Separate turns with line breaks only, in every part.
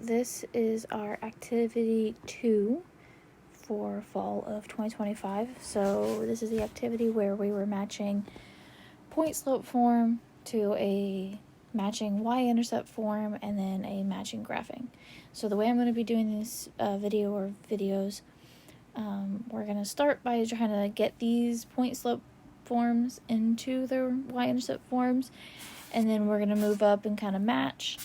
this is our activity 2 for fall of 2025. So this is the activity where we were matching point slope form to a matching y-intercept form and then a matching graphing. So the way I'm going to be doing this videos, we're going to start by trying to get these point slope forms into their y-intercept forms, and then we're going to move up and kind of match.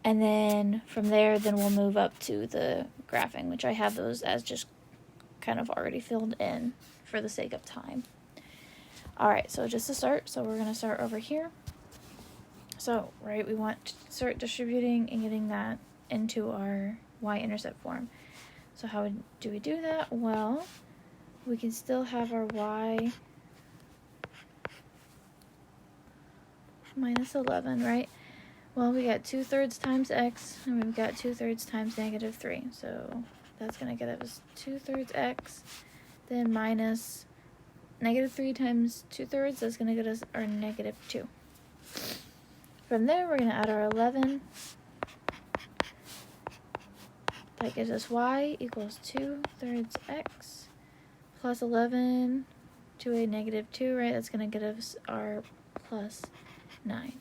And then from there, we'll move up to the graphing, which I have those as just kind of already filled in for the sake of time. Alright, so just to start, we're going to start over here. So, right, we want to start distributing and getting that into our y-intercept form. So how do we do that? Well, we can still have our y minus 11, right? Well, we got 2/3 times x, and we've got 2/3 times -3. So that's going to get us 2/3 x, then minus -3 times 2/3, that's going to get us our -2. From there, we're going to add our 11. That gives us y equals 2/3 x plus 11 to a -2, right? That's going to get us our plus 9.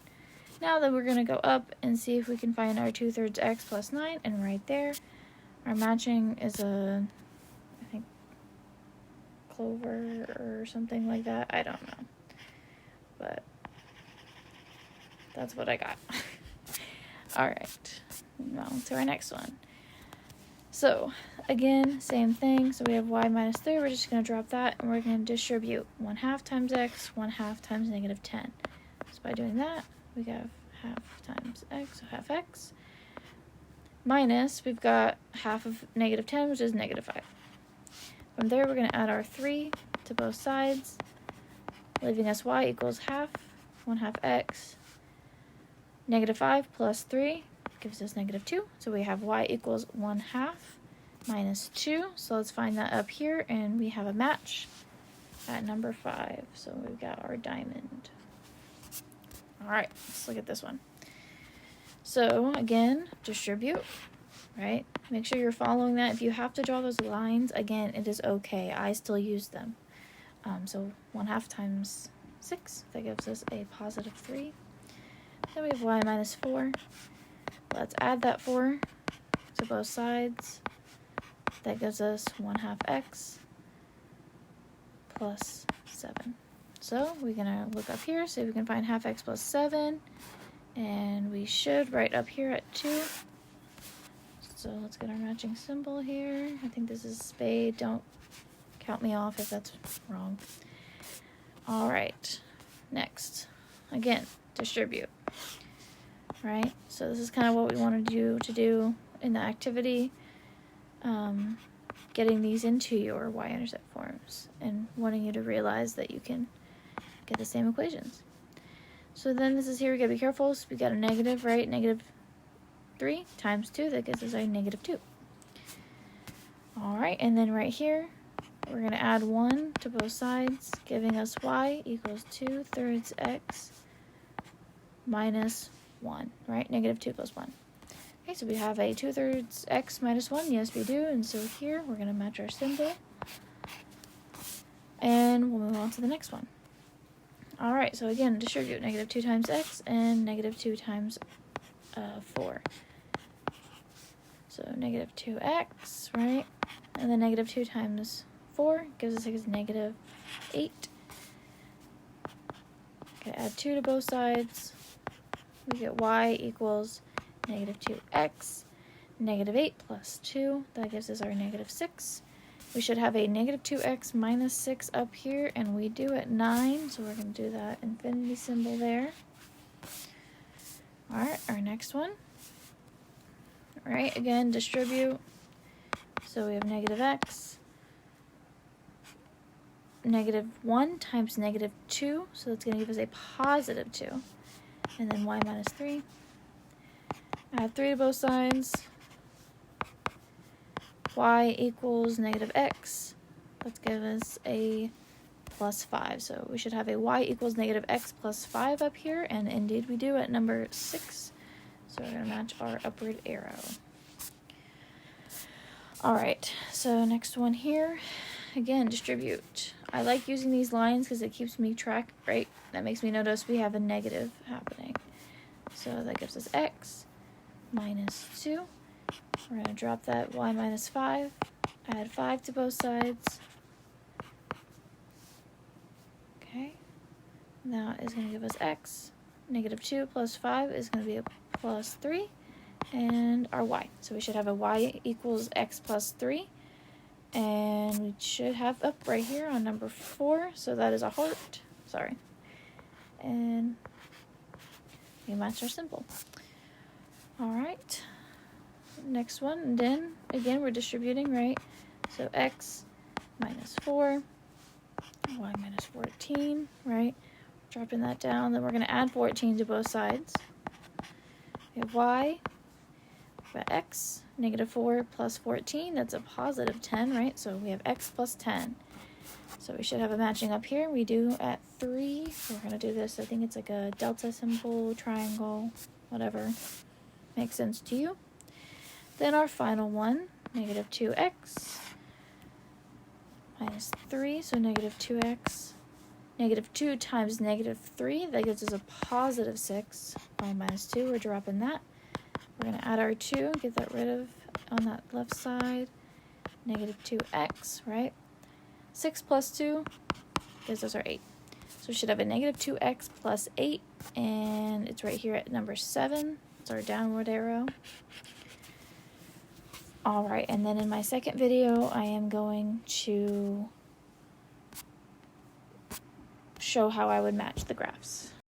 Now then, we're going to go up and see if we can find our 2/3 x plus 9, and right there, our matching is I think, clover or something like that. I don't know, but that's what I got. Alright, now to our next one. So, again, same thing. So we have y minus 3. We're just going to drop that, and we're going to distribute 1/2 times x, 1/2 times -10. So by doing that, we have 1/2 times x, so half x, minus, we've got half of -10, which is -5. From there, we're going to add our 3 to both sides, leaving us y equals 1/2 x, -5 plus 3 gives us -2, so we have y equals 1/2 minus 2, so let's find that up here, and we have a match at number 5, so we've got our diamond. Alright, let's look at this one. So, again, distribute, right? Make sure you're following that. If you have to draw those lines, again, it is okay. I still use them. So 1/2 times 6, that gives us a positive 3. Then we have y minus 4. Let's add that 4 to both sides. That gives us 1/2 x plus 7. So we're going to look up here, see if we can find 1/2 x plus 7. And we should right up here at 2. So let's get our matching symbol here. I think this is spade. Don't count me off if that's wrong. Alright, next. Again, distribute. Right? So this is kind of what we wanted you to do in the activity. Getting these into your y-intercept forms and wanting you to realize that you can get the same equations. So then this is here, we gotta be careful. So we got a negative, right? -3 times 2, that gives us our -2. Alright, and then right here, we're gonna add 1 to both sides, giving us y equals 2/3 x minus 1, right? -2 plus 1. Okay, so we have a 2/3 x minus 1. Yes, we do. And so here, we're going to match our symbol. And we'll move on to the next one. Alright, so again, distribute -2 times x and -2 times 4. So -2x, right? And then -2 times 4 gives us -8. Okay, add 2 to both sides. We get y equals -2x, -8 plus 2, that gives us our -6. We should have a -2x minus 6 up here, and we do at 9, so we're going to do that infinity symbol there. Alright, our next one. Alright, again, distribute. So we have -x, -1 times -2, so that's going to give us a positive 2. And then y minus 3. Add 3 to both sides. Y equals -x. Let's give us a plus 5. So we should have a y equals -x plus 5 up here, and indeed we do at number 6. So we're going to match our upward arrow. Alright, so next one here. Again, distribute. I like using these lines because it keeps me track, right? That makes me notice we have a negative happening. So that gives us x minus 2. We're going to drop that y minus 5. Add 5 to both sides. Okay. Now is going to give us x. Negative 2 plus 5 is going to be a plus 3. And our y. So we should have a y equals x plus 3. And we should have up right here on number 4. So that is a heart. Sorry. And we match our symbol. Alright. Next one. And then, again, we're distributing, right? So x minus 4. Y minus 14, right? Dropping that down. Then we're going to add 14 to both sides. We have y. We've got x, negative 4 plus 14, that's a positive 10, right? So we have x plus 10. So we should have a matching up here. We do at 3. We're going to do this, I think it's like a delta symbol, triangle, whatever. Makes sense to you. Then our final one, negative 2x minus 3, so negative 2x. Negative 2 times negative 3, that gives us a positive 6. Y minus 2, we're dropping that. We're going to add our 2, get that rid of on that left side. Negative 2x, right? 6 plus 2 gives us our 8. So we should have a negative 2x plus 8, and it's right here at number 7. It's our downward arrow. Alright, and then in my second video, I am going to show how I would match the graphs.